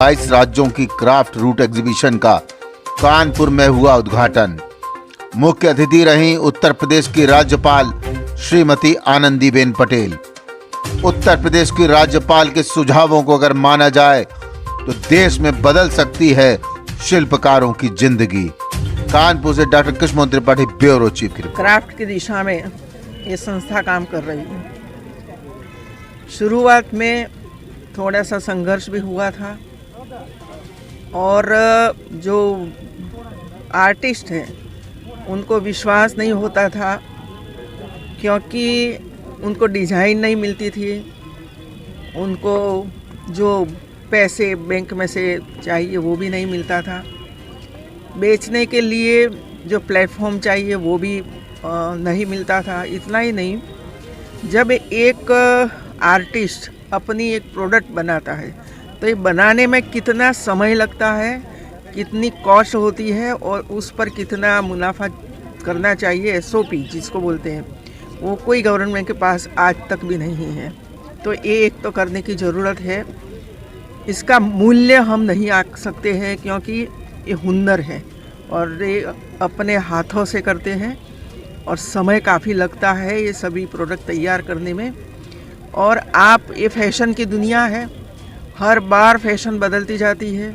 22 राज्यों की craft root exhibition का कानपुर में हुआ उद्घाटन। मुख्य अतिथि रहीं उत्तर प्रदेश की राज्यपाल श्रीमती आनंदीबेन पटेल। उत्तर प्रदेश की राज्यपाल के सुझावों को अगर माना जाए तो देश में बदल सकती है शिल्पकारों की जिंदगी। कानपुर से doctor Krishna Tripathi, bureau chief. Craft की दिशा में ये संस्था काम कर रही है। शुरुआत में थोड़ा सा संघर्ष भी हुआ था और जो आर्टिस्ट हैं उनको विश्वास नहीं होता था क्योंकि उनको डिज़ाइन नहीं मिलती थी, उनको जो पैसे बैंक में से चाहिए वो भी नहीं मिलता था, बेचने के लिए जो प्लेटफॉर्म चाहिए वो भी नहीं मिलता था। इतना ही नहीं, जब एक आर्टिस्ट अपनी एक प्रोडक्ट बनाता है तो ये बनाने में कितना समय लगता है, कितनी कॉस्ट होती है और उस पर कितना मुनाफा करना चाहिए, SOP जिसको बोलते हैं, वो कोई गवर्नमेंट के पास आज तक भी नहीं है। तो ये एक तो करने की ज़रूरत है। इसका मूल्य हम नहीं आंक सकते हैं क्योंकि ये हुनर है और ये अपने हाथों से करते हैं और समय काफ़ी लगता है ये सभी प्रोडक्ट तैयार करने में। और ये फैशन की दुनिया है, हर बार फैशन बदलती जाती है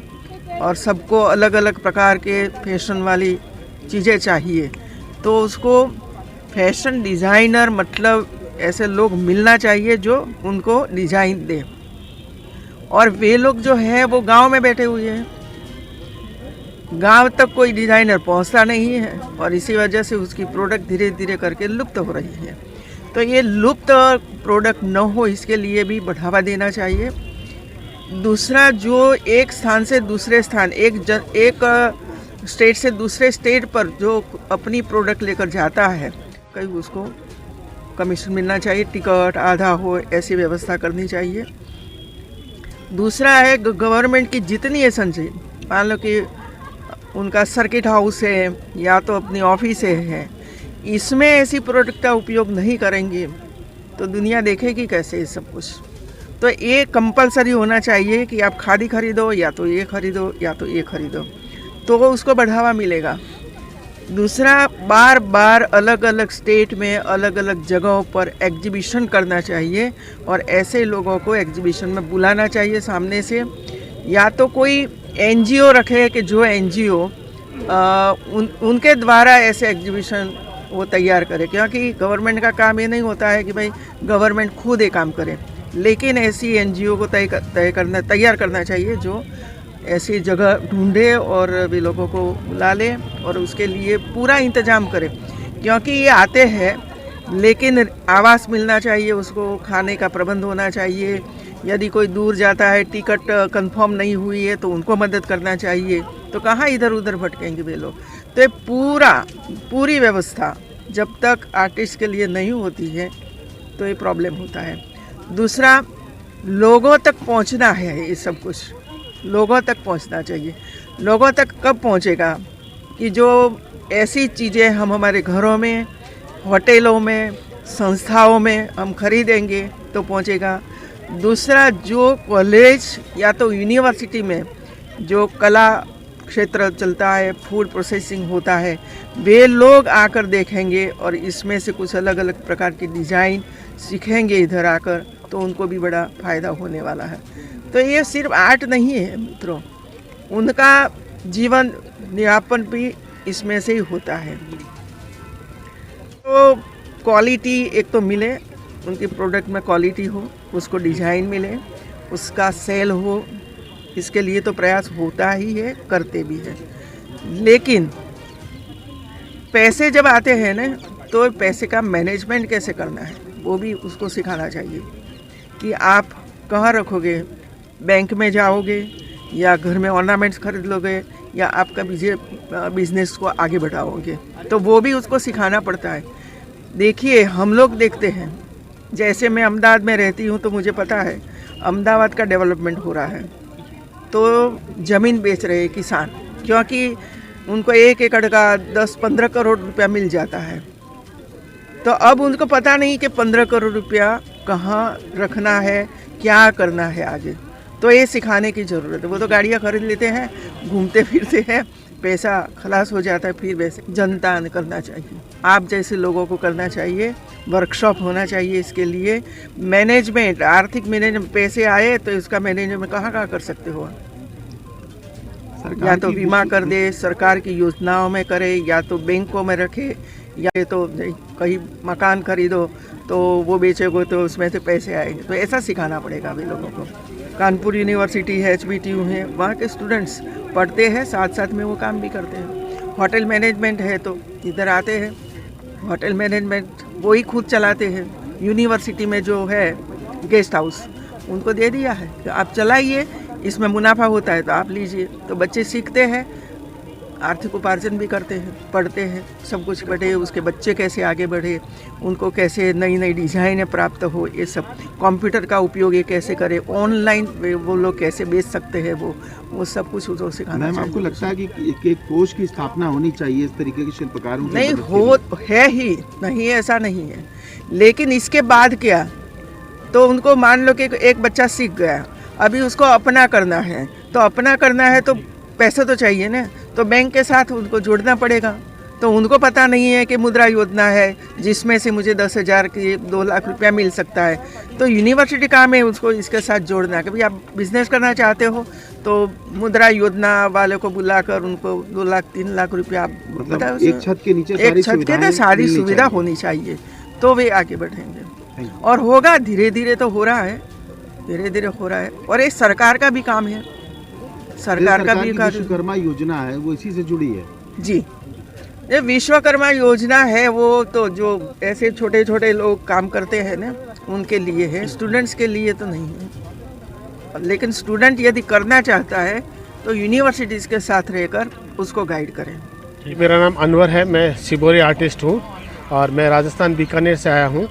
और सबको अलग अलग प्रकार के फैशन वाली चीज़ें चाहिए। तो उसको फैशन डिज़ाइनर मतलब ऐसे लोग मिलना चाहिए जो उनको डिज़ाइन दे, और वे लोग जो है वो गांव में बैठे हुए हैं, गांव तक कोई डिज़ाइनर पहुंचता नहीं है और इसी वजह से उसकी प्रोडक्ट धीरे धीरे करके लुप्त हो रही है। तो ये लुप्त प्रोडक्ट न हो इसके लिए भी बढ़ावा देना चाहिए। दूसरा, जो एक स्थान से दूसरे स्थान, एक स्टेट से दूसरे स्टेट पर जो अपनी प्रोडक्ट लेकर जाता है, कहीं उसको कमीशन मिलना चाहिए, टिकट आधा हो ऐसी व्यवस्था करनी चाहिए। दूसरा है गवर्नमेंट की जितनी एजेंसी, मान लो कि उनका सर्किट हाउस है या तो अपनी ऑफिस है, इसमें ऐसी प्रोडक्ट का उपयोग नहीं करेंगे तो दुनिया देखेगी कैसे ये सब कुछ। तो ये कंपलसरी होना चाहिए कि आप खादी खरीदो या तो ये खरीदो या तो ये खरीदो, तो उसको बढ़ावा मिलेगा। दूसरा, बार बार अलग अलग स्टेट में अलग अलग जगहों पर एग्जीबिशन करना चाहिए और ऐसे लोगों को एग्जीबिशन में बुलाना चाहिए सामने से, या तो कोई NGO रखे कि जो NGO उनके द्वारा ऐसे एग्जीबिशन वो तैयार करे, क्योंकि गवर्नमेंट का काम ये नहीं होता है कि भाई गवर्नमेंट खुद ये काम करे, लेकिन ऐसी NGO को तैयार करना चाहिए जो ऐसी जगह ढूंढे और भी लोगों को बुला ले और उसके लिए पूरा इंतजाम करे। क्योंकि ये आते हैं लेकिन आवास मिलना चाहिए, उसको खाने का प्रबंध होना चाहिए, यदि कोई दूर जाता है टिकट कंफर्म नहीं हुई है तो उनको मदद करना चाहिए, तो कहाँ इधर उधर भटकेंगे वे लोग। तो ये पूरी व्यवस्था जब तक आर्टिस्ट के लिए नहीं होती है तो ये प्रॉब्लम होता है। दूसरा, लोगों तक पहुंचना है, ये सब कुछ लोगों तक पहुंचना चाहिए। लोगों तक कब पहुंचेगा कि जो ऐसी चीज़ें हम हमारे घरों में, होटलों में, संस्थाओं में हम खरीदेंगे तो पहुंचेगा। दूसरा, जो कॉलेज या तो यूनिवर्सिटी में जो कला क्षेत्र चलता है, फूड प्रोसेसिंग होता है, वे लोग आकर देखेंगे और इसमें से कुछ अलग अलग प्रकार की डिज़ाइन सीखेंगे इधर आकर, तो उनको भी बड़ा फ़ायदा होने वाला है। तो ये सिर्फ आर्ट नहीं है मित्रों, उनका जीवन यापन भी इसमें से ही होता है। तो क्वालिटी एक तो मिले, उनकी प्रोडक्ट में क्वालिटी हो, उसको डिज़ाइन मिले, उसका सेल हो, इसके लिए तो प्रयास होता ही है, करते भी हैं। लेकिन पैसे जब आते हैं ना, तो पैसे का मैनेजमेंट कैसे करना है वो भी उसको सिखाना चाहिए कि आप कहाँ रखोगे, बैंक में जाओगे या घर में ऑर्नामेंट्स खरीद लोगे या आपका बिजनेस को आगे बढ़ाओगे, तो वो भी उसको सिखाना पड़ता है। देखिए, हम लोग देखते हैं, जैसे मैं अहमदाबाद में रहती हूँ तो मुझे पता है अहमदाबाद का डेवलपमेंट हो रहा है, तो ज़मीन बेच रहे हैं किसान, क्योंकि उनको 1 एकड़ का 10-15 करोड़ रुपया मिल जाता है। तो अब उनको पता नहीं कि 15 करोड़ रुपया कहाँ रखना है, क्या करना है आगे। तो ये सिखाने की ज़रूरत है। वो तो गाड़ियाँ खरीद लेते हैं, घूमते फिरते हैं, पैसा खलास हो जाता है, फिर वैसे जनता ने करना चाहिए, आप जैसे लोगों को करना चाहिए, वर्कशॉप होना चाहिए इसके लिए। मैनेजमेंट, आर्थिक मैनेजमेंट, पैसे आए तो इसका मैनेजमेंट कहाँ कर सकते हो? या तो बीमा कर दे, सरकार की योजनाओं में करे, या तो बैंकों में रखे, या तो कहीं मकान खरीदो तो वो बेचोगे तो उसमें से पैसे आएंगे। तो ऐसा सिखाना पड़ेगा अभी लोगों को। कानपुर यूनिवर्सिटी है, HBTU है, वहाँ के स्टूडेंट्स पढ़ते हैं, साथ साथ में वो काम भी करते हैं। होटल मैनेजमेंट है तो इधर आते हैं, होटल मैनेजमेंट वो ही खुद चलाते हैं। यूनिवर्सिटी में जो है गेस्ट हाउस उनको दे दिया है कि आप चलाइए, इसमें मुनाफा होता है तो आप लीजिए। तो बच्चे सीखते हैं, आर्थिक उपार्जन भी करते हैं, पढ़ते हैं, सब कुछ बढ़े, उसके बच्चे कैसे आगे बढ़े, उनको कैसे नई नई डिज़ाइनें प्राप्त हो, ये सब कंप्यूटर का उपयोग ये कैसे करें, ऑनलाइन वो लोग कैसे बेच सकते हैं, वो सब कुछ उसको सिखाना चाहिए। आपको लगता है कि एक कोष की स्थापना होनी चाहिए इस तरीके के शिल्पकारों? नहीं हो, है ही नहीं, ऐसा नहीं है, लेकिन इसके बाद क्या, तो उनको मान लो कि एक बच्चा सीख गया, अभी उसको अपना करना है, तो अपना करना है तो पैसा तो चाहिए ना, तो बैंक के साथ उनको जोड़ना पड़ेगा। तो उनको पता नहीं है कि मुद्रा योजना है जिसमें से मुझे 10,000 की 2 लाख रुपया मिल सकता है। तो यूनिवर्सिटी काम है उसको इसके साथ जोड़ना कि भाई आप बिजनेस करना चाहते हो तो मुद्रा योजना वाले को बुलाकर उनको 2 लाख 3 लाख रुपया मतलब एक छत के नीचे सारी सुविधा होनी चाहिए, तो वे आगे बढ़ेंगे। और होगा, धीरे धीरे तो हो रहा है, धीरे धीरे हो रहा है। और ये सरकार का भी काम है, सरकार का भी विश्वकर्मा योजना है वो इसी से जुड़ी है जी। ये विश्वकर्मा योजना है वो तो जो ऐसे छोटे छोटे लोग काम करते हैं ना उनके लिए है, स्टूडेंट्स के लिए तो नहीं है। लेकिन स्टूडेंट यदि करना चाहता है तो यूनिवर्सिटीज के साथ रहकर उसको गाइड करें। मेरा नाम अनवर है, मैं शिबोरी आर्टिस्ट हूँ और मैं राजस्थान बीकानेर से आया हूँ।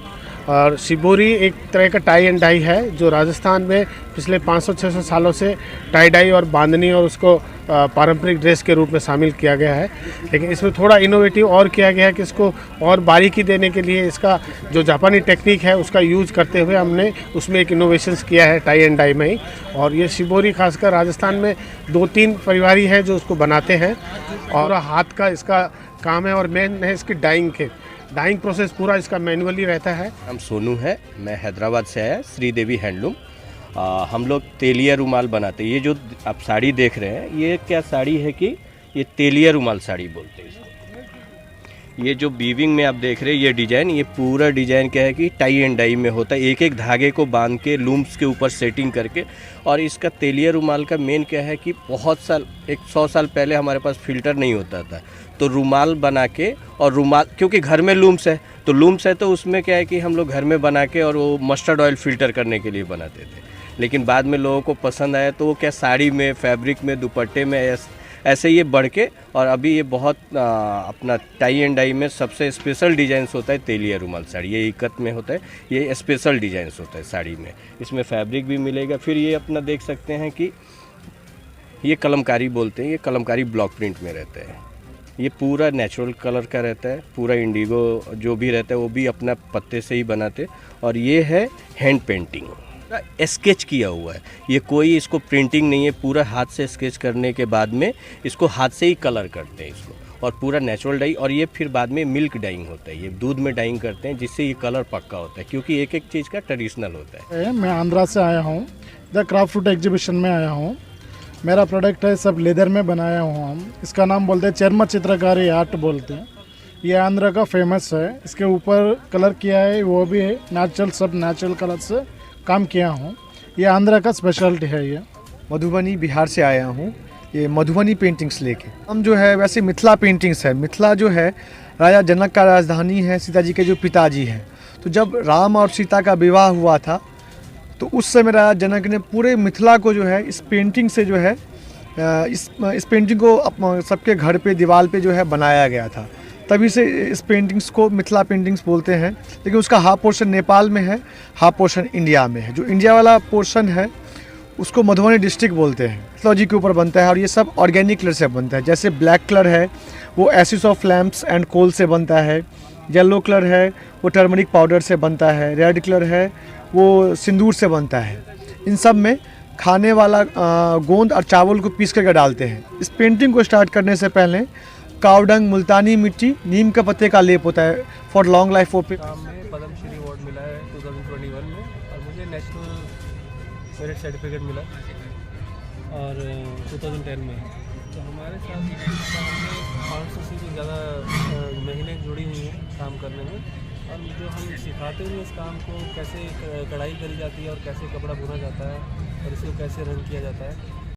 और शिबोरी एक तरह का टाई एंड डाई है जो राजस्थान में पिछले 500-600 सालों से टाई डाई और बांधनी और उसको पारंपरिक ड्रेस के रूप में शामिल किया गया है। लेकिन इसमें थोड़ा इनोवेटिव और किया गया है कि इसको और बारीकी देने के लिए इसका जो जापानी टेक्निक है उसका यूज़ करते हुए हमने उसमें एक इनोवेशंस किया है टाई एंड डाई में ही। और ये शिबोरी खासकर राजस्थान में 2-3 परिवार ही हैं जो उसको बनाते हैं और हाथ का इसका काम है। और मेन है इसकी डाइंग प्रोसेस पूरा इसका मैनुअली रहता है। हम सोनू है, मैं हैदराबाद से आया, श्रीदेवी हैंडलूम। हम लोग तेलिया रुमाल बनाते हैं। ये जो आप साड़ी देख रहे हैं ये क्या साड़ी है कि ये तेलिया रुमाल साड़ी बोलते हैं इसको। ये जो वीविंग में आप देख रहे हैं ये डिज़ाइन, ये पूरा डिज़ाइन क्या है कि टाई एंड डाई में होता है, एक एक धागे को बांध के लूम्स के ऊपर सेटिंग करके। और इसका तेलिया रुमाल का मेन क्या है कि बहुत साल 100 साल पहले हमारे पास फ़िल्टर नहीं होता था, तो रुमाल बना के, और रुमाल क्योंकि घर में लूम्स है तो लूम्स है तो उसमें क्या है कि हम लोग घर में बना के और वो मस्टर्ड ऑयल फ़िल्टर करने के लिए बनाते थे। लेकिन बाद में लोगों को पसंद आया तो वो क्या साड़ी में, फैब्रिक में, दुपट्टे में ऐसे ये बढ़ के, और अभी ये बहुत अपना टाई एंड डाई में सबसे स्पेशल डिज़ाइंस होता है तेलिया रुमाल साड़ी। ये इकत में होता है, ये स्पेशल डिज़ाइंस होता है साड़ी में। इसमें फैब्रिक भी मिलेगा। फिर ये अपना देख सकते हैं कि ये कलमकारी बोलते हैं, ये कलमकारी ब्लॉक प्रिंट में रहता है। ये पूरा नेचुरल कलर का रहता है, पूरा इंडिगो जो भी रहता है वो भी अपना पत्ते से ही बनाते। और ये है हैंड पेंटिंग, स्केच किया हुआ है, ये कोई इसको प्रिंटिंग नहीं है, पूरा हाथ से स्केच करने के बाद में इसको हाथ से ही कलर करते हैं इसको, और पूरा नेचुरल डाई। और ये फिर बाद में मिल्क डाइंग होता है, ये दूध में डाइंग करते हैं जिससे ये कलर पक्का होता है, क्योंकि एक एक चीज़ का ट्रेडिशनल होता है। मैं आंध्रा से आया हूँ, द क्राफ्ट फ्रूट एग्जीबिशन में आया हूँ। मेरा प्रोडक्ट है सब लेदर में बनाया हूँ हम। इसका नाम बोलते हैं चर्म चित्रकारी आर्ट बोलते हैं। ये आंध्रा का फेमस है। इसके ऊपर कलर किया है वो भी है नेचुरल, सब नेचुरल कलर से काम किया हूँ। ये आंध्रा का स्पेशलिटी है। ये मधुबनी बिहार से आया हूँ, ये मधुबनी पेंटिंग्स लेके। हम जो है वैसे मिथिला पेंटिंग्स है। मिथिला जो है राजा जनक का राजधानी है, सीता जी के जो पिताजी हैं। तो जब राम और सीता का विवाह हुआ था तो उस समय राजा जनक ने पूरे मिथिला को जो है इस पेंटिंग से जो है इस पेंटिंग को सबके घर पे दीवार पे जो है बनाया गया था। तभी से इस पेंटिंग्स को मिथिला पेंटिंग्स बोलते हैं। लेकिन उसका हाफ पोर्शन नेपाल में है, हाफ पोर्शन इंडिया में है। जो इंडिया वाला पोर्शन है उसको मधुबनी डिस्ट्रिक्ट बोलते हैं। मिथोलॉजी के ऊपर बनता है और ये सब ऑर्गेनिक कलर से बनता है। जैसे ब्लैक कलर है वो acid of lamps and coal से बनता है, येलो कलर है वो टर्मरिक पाउडर से बनता है, रेड कलर है वो सिंदूर से बनता है। इन सब में खाने वाला गोंद और चावल को पीस करके डालते हैं। इस पेंटिंग को स्टार्ट करने से पहले कावडंग, मुल्तानी मिट्टी, नीम का पत्ते का लेप होता है फॉर लॉन्ग लाइफ फॉर काम में पद्मश्री अवार्ड मिला है 2021 में और मुझे नेशनल मेरिट सर्टिफिकेट मिला और 2010 में। तो हमारे साथ 500 से भी ज़्यादा महिलाएं जुड़ी हुई हैं काम करने में, और जो हम सिखाते हैं इस काम को कैसे कढ़ाई करी जाती है और कैसे कपड़ा बुना जाता है और इसको कैसे रंग किया जाता है